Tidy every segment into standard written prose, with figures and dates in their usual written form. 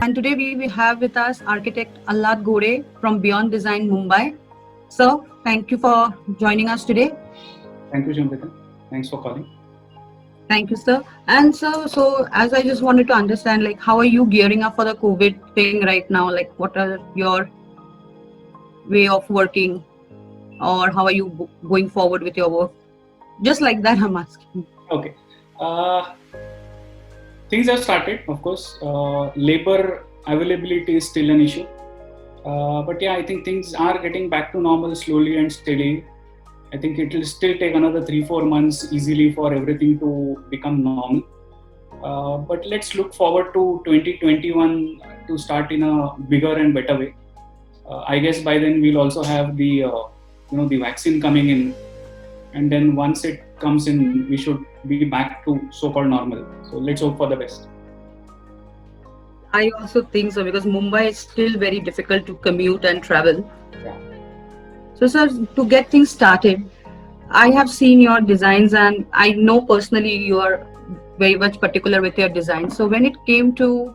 And today we have with us architect Allad Gore from Beyond Design Mumbai. Sir, thank you for joining us today. Thank you, Shambhita. Thanks for calling. Thank you, sir. And so as I just wanted to understand, like, how are you gearing up for the COVID thing right now? Like, what are your way of working, or how are you going forward with your work? Just like that, I'm asking. Okay. Uh, Things have started, of course. Labor availability is still an issue. But yeah, I think things are getting back to normal slowly and steady. I think it will still take another 3-4 months easily for everything to become normal. But let's look forward to 2021 to start in a bigger and better way. I guess by then we'll also have the vaccine coming in, and then once it comes in, we should be back to so-called normal. So let's hope for the best. I also think so because Mumbai is still very difficult to commute and travel. Yeah. So, sir, to get things started, I have seen your designs and I know personally you are very much particular with your design. So, when it came to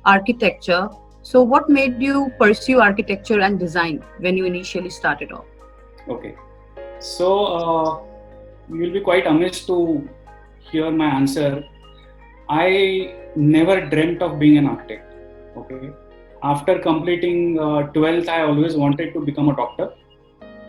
architecture, so what made you pursue architecture and design when you initially started off? Okay. So you'll be quite amazed to hear my answer. I never dreamt of being an architect. Okay. After completing 12th, I always wanted to become a doctor,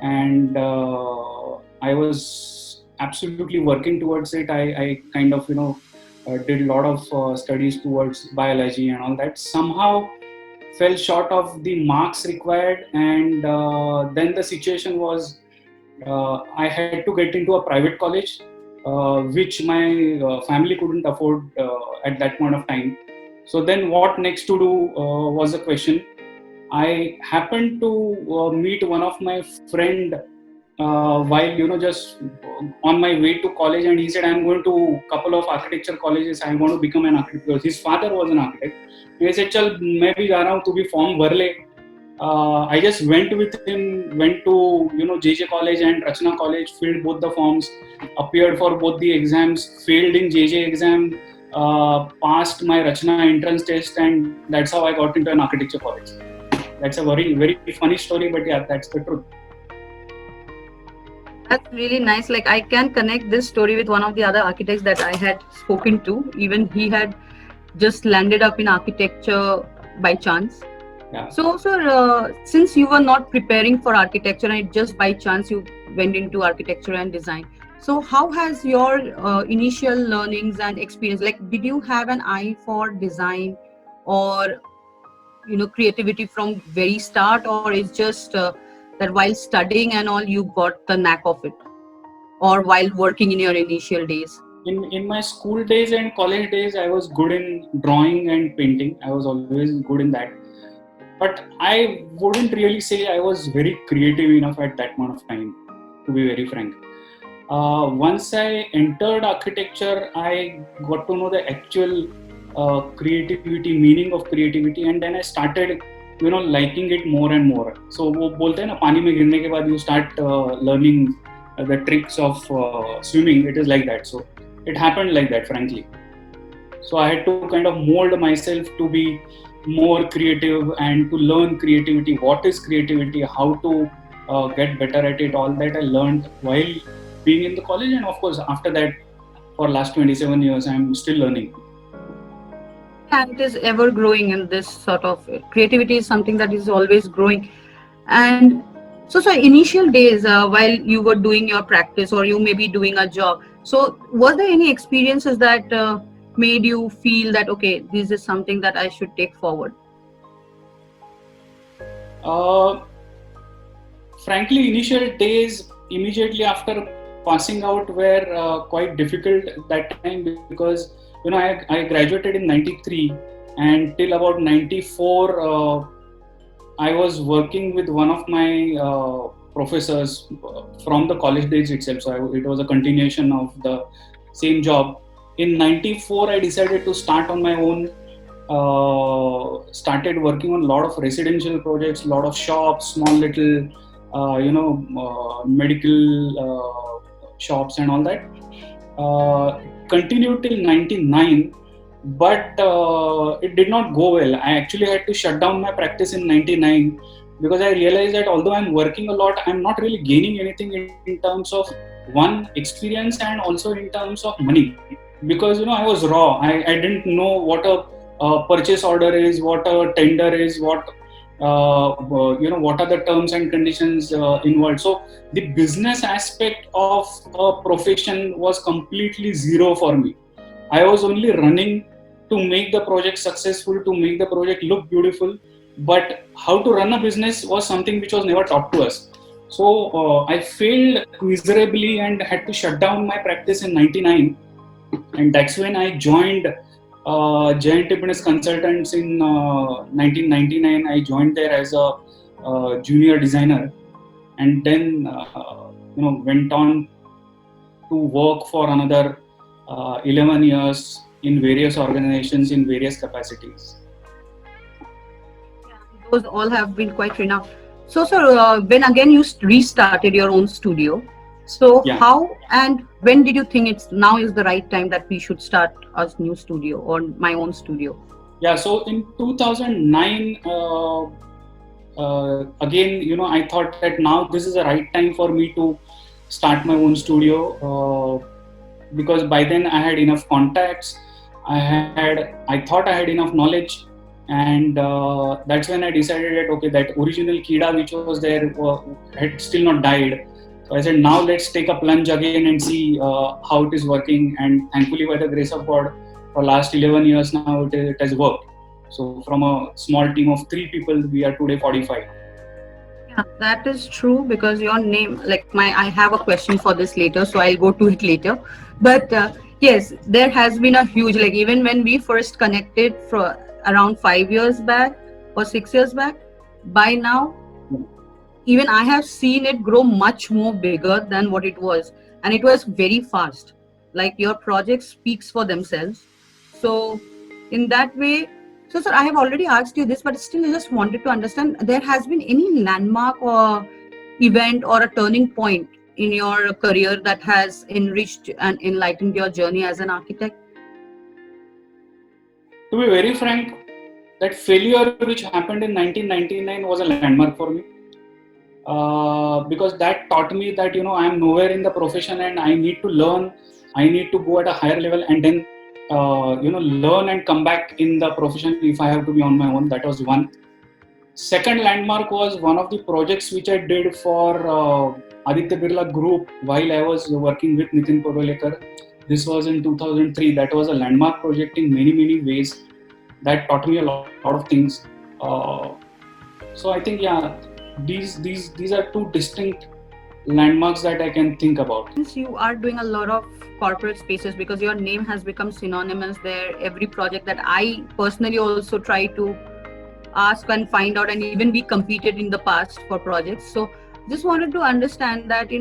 and I was absolutely working towards it. I kind of did a lot of studies towards biology and all that. Somehow fell short of the marks required, and then the situation was I had to get into a private college, which my family couldn't afford at that point of time. So then, what next to do was a question. I happened to meet one of my friend while just on my way to college, and he said, "I'm going to a couple of architecture colleges. I want to become an architect." Because his father was an architect. He said, "Chal, मैं भी जा रहा हूँ, तू भी form भर ले." I just went with him, went to JJ College and Rachna College, filled both the forms, appeared for both the exams, failed in JJ exam, passed my Rachna entrance test, and that's how I got into an architecture college. That's a very, very funny story, but yeah, that's the truth. That's really nice. Like, I can connect this story with one of the other architects that I had spoken to. Even he had just landed up in architecture by chance. Yeah. So, sir, since you were not preparing for architecture and just by chance you went into architecture and design, so how has your initial learnings and experience, like, did you have an eye for design or creativity from very start, or is just that while studying and all you got the knack of it, or while working in your initial days? In my school days and college days, I was good in drawing and painting. I was always good in that. But I wouldn't really say I was very creative enough at that point of time, to be very frank. Once I entered architecture, I got to know the actual creativity, meaning of creativity, and then I started, liking it more and more. So वो बोलते हैं ना, पानी में गिरने के बाद you start learning the tricks of swimming. It is like that. So it happened like that, frankly. So I had to kind of mold myself to be more creative and to learn creativity. What is creativity? How to get better at it? All that I learned while being in the college, and of course after that, for last 27 years, I'm still learning. And it is ever growing in this sort of creativity is something that is always growing. And so initial days while you were doing your practice or you may be doing a job, so were there any experiences that made you feel that okay, this is something that I should take forward? Frankly, initial days immediately after passing out were quite difficult that time, because I graduated in 93, and till about 94 I was working with one of my professors from the college days itself. So it was a continuation of the same job. In 94, I decided to start on my own. Started working on a lot of residential projects, a lot of shops, small little, medical shops and all that. Continued till 99. but it did not go well. I actually had to shut down my practice in 99 because I realized that although I'm working a lot, I'm not really gaining anything in terms of one experience and also in terms of money, because I was raw. I didn't know what a purchase order is, what a tender is, what are the terms and conditions involved. So the business aspect of a profession was completely zero for me. I was only running to make the project successful, to make the project look beautiful, but how to run a business was something which was never taught to us. So I failed miserably and had to shut down my practice in 99, and that's when I joined Giant Fitness Consultants in 1999. I joined there as a junior designer, and then went on to work for another 11 years in various organizations in various capacities. Those all have been quite renowned. So, sir, when again you restarted your own studio, so Yeah. how and when did you think it's now is the right time that we should start a new studio or my own studio? Yeah, so in 2009, again, I thought that now this is the right time for me to start my own studio, because by then I had enough contacts. I thought I had enough knowledge, and that's when I decided that okay, that original Kida which was there had still not died. So I said, now let's take a plunge again and see how it is working. And thankfully, by the grace of God, for last 11 years now it has worked. So from a small team of 3 people, we are today 45. Yeah, that is true because your name, like I have a question for this later, so I'll go to it later. But yes, there has been a huge, like even when we first connected for around 5 years back or 6 years back, by now, even I have seen it grow much more bigger than what it was, and it was very fast. Like your project speaks for themselves. So, in that way, so sir, I have already asked you this, but still, I just wanted to understand: there has been any landmark or event or a turning point in your career that has enriched and enlightened your journey as an architect? To be very frank, that failure which happened in 1999 was a landmark for me, because that taught me that I am nowhere in the profession and I need to learn. I need to go at a higher level and then learn and come back in the profession if I have to be on my own. That was one. Second landmark was one of the projects which I did for Aditya Birla Group while I was working with Nitin Porolekar. This was in 2003. That was a landmark project in many ways. That taught me a lot of things. So I think these are two distinct landmarks that I can think about. Since you are doing a lot of corporate spaces, because your name has become synonymous there, every project that I personally also try to ask and find out, and even we competed in the past for projects. So just wanted to understand that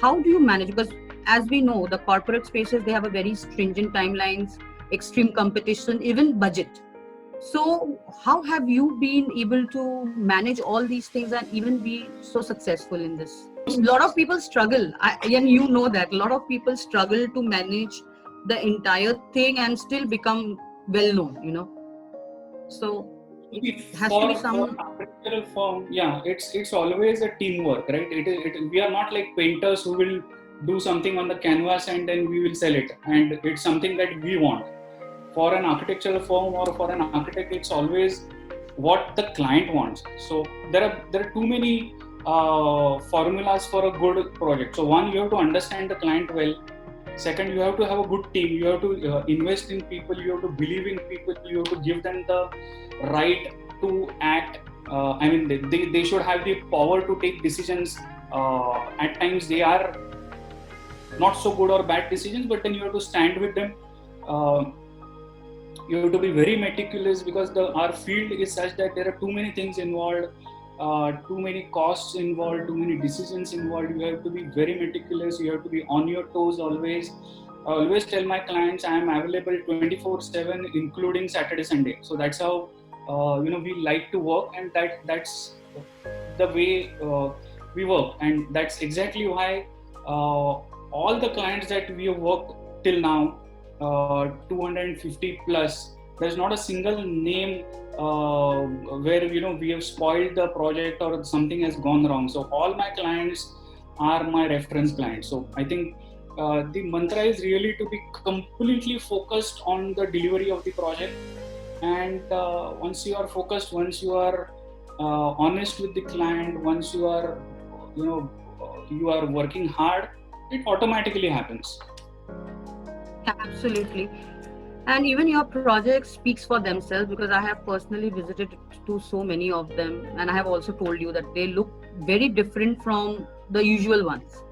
how do you manage, because as we know the corporate spaces, they have a very stringent timelines, extreme competition, even budget. So how have you been able to manage all these things and even be so successful in this? A lot of people struggle, and you know that a lot of people struggle to manage the entire thing and still become well known. So it has to be For some. architectural firm, it's always a teamwork, right? We are not like painters who will do something on the canvas and then we will sell it, and it's something that we want. For an architectural firm or for an architect, it's always what the client wants. So there are too many formulas for a good project. So one, you have to understand the client well. Second, you have to have a good team. You have to invest in people. You have to believe in people. You have to give them the right to act. They should have the power to take decisions. At times they are not so good or bad decisions, but then you have to stand with them. You have to be very meticulous because our field is such that there are too many things involved, too many costs involved, too many decisions involved. You have to be very meticulous. You have to be on your toes always. I always tell my clients I am available 24/7, including Saturday, Sunday. So that's how we like to work, and that's the way we work, and that's exactly why all the clients that we have worked till now, 250 plus. There's not a single name where we have spoiled the project or something has gone wrong. So all my clients are my reference clients. So I think the mantra is really to be completely focused on the delivery of the project. And once you are focused, once you are honest with the client, once you are you are working hard, it automatically happens. Absolutely. And even your project speaks for themselves, because I have personally visited to so many of them, and I have also told you that they look very different from the usual ones.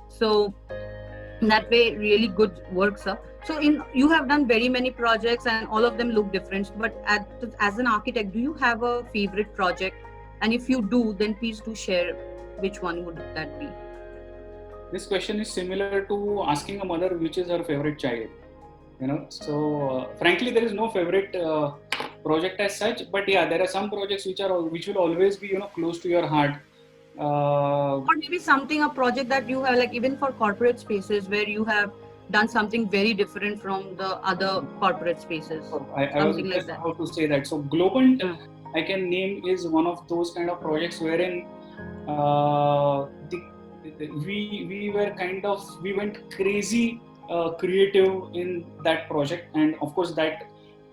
So that way really good works up. So you have done very many projects and all of them look different, but as an architect, do you have a favorite project? And if you do, then please do share which one would that be. This question is similar to asking a mother which is her favorite child. So frankly, there is no favorite project as such, but yeah, there are some projects which will always be close to your heart. Or maybe a project that you have, like even for corporate spaces, where you have done something very different from the other corporate spaces. I was just about to say that. So Globant, I can name, is one of those kind of projects wherein we went crazy creative in that project, and of course that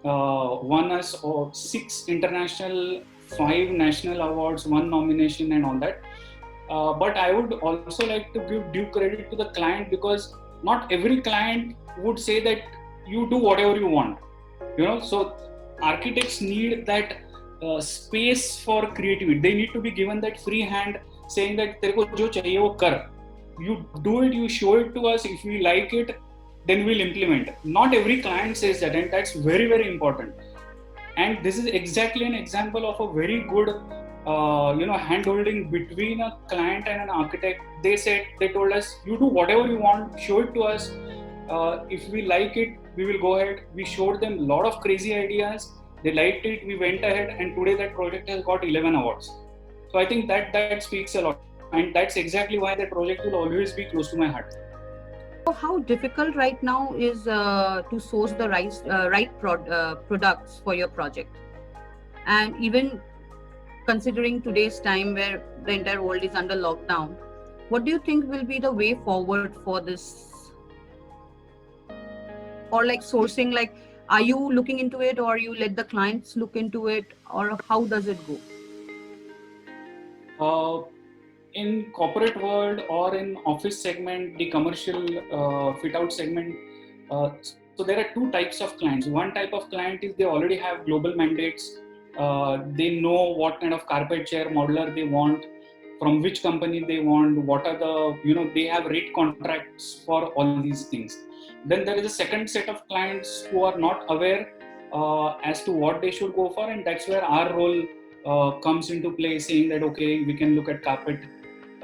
won us 6 international, 5 national awards, 1 nomination and all that. But I would also like to give due credit to the client, because not every client would say that you do whatever you want. So architects need that space for creativity. They need to be given that free hand, saying that tere ko jo chahiye wo kar. You do it, you show it to us. If we like it, then we'll implement. Not every client says that, and that's very, very important. And this is exactly an example of a very good hand-holding between a client and an architect. They told us, you do whatever you want, show it to us. If we like it, we will go ahead. We showed them a lot of crazy ideas. They liked it, we went ahead, and today that project has got 11 awards. So I think that speaks a lot. And that's exactly why that project will always be close to my heart. So how difficult right now is to source the right products for your project? And even considering today's time where the entire world is under lockdown, what do you think will be the way forward for this? Or like sourcing, like are you looking into it, or you let the clients look into it, or how does it go? In corporate world or in office segment, the commercial fit out segment, so there are 2 types of clients. One type of client is they already have global mandates. They know what kind of carpet chair modeler they want, from which company they want, what are the, they have rate contracts for all these things. Then there is a second set of clients who are not aware as to what they should go for, and that's where our role comes into play, saying that okay, we can look at carpet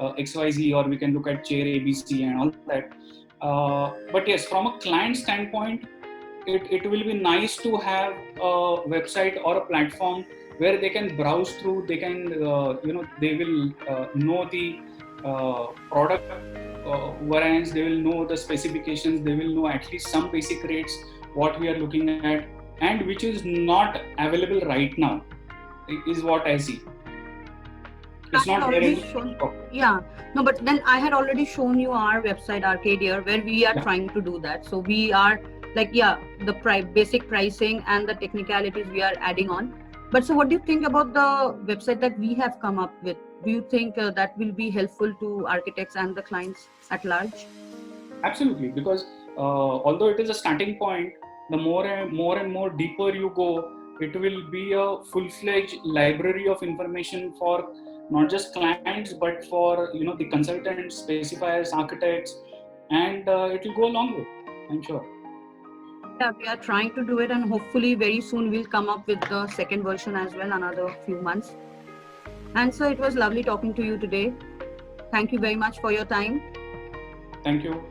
XYZ, or we can look at chair ABC and all that. But yes, from a client standpoint, it will be nice to have a website or a platform where they can browse through. They can they will know the product variants, they will know the specifications, they will know at least some basic rates, what we are looking at, and which is not available right now, is what I see. It's not there. No, but then I had already shown you our website, Arcadier, where we are trying to do that. So we are like, the basic pricing and the technicalities we are adding on. But so what do you think about the website that we have come up with? Do you think that will be helpful to architects and the clients at large? Absolutely, because although it is a starting point, the more and more deeper you go, it will be a full-fledged library of information for not just clients, but for the consultants, specifiers, architects, and it will go a long way, I'm sure. Yeah, we are trying to do it, and hopefully very soon we'll come up with the second version as well, another few months. And so it was lovely talking to you today. Thank you very much for your time. Thank you.